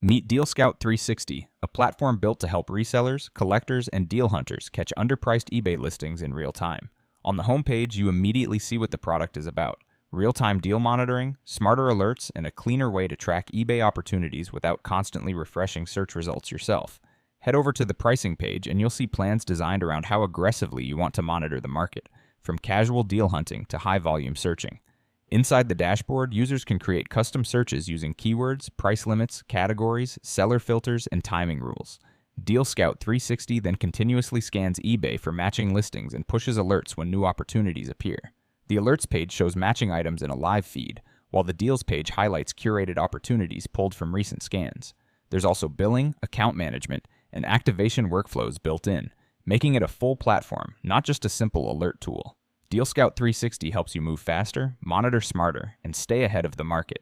Meet Deal Scout 360, a platform built to help resellers, collectors, and deal hunters catch underpriced eBay listings in real time. On the homepage, you immediately see what the product is about: real-time deal monitoring, smarter alerts, and a cleaner way to track eBay opportunities without constantly refreshing search results yourself. Head over to the pricing page and you'll see plans designed around how aggressively you want to monitor the market, from casual deal hunting to high-volume searching. Inside the dashboard, users can create custom searches using keywords, price limits, categories, seller filters, and timing rules. Deal Scout 360 then continuously scans eBay for matching listings and pushes alerts when new opportunities appear. The alerts page shows matching items in a live feed, while the deals page highlights curated opportunities pulled from recent scans. There's also billing, account management, and activation workflows built in, making it a full platform, not just a simple alert tool. Deal Scout 360 helps you move faster, monitor smarter, and stay ahead of the market.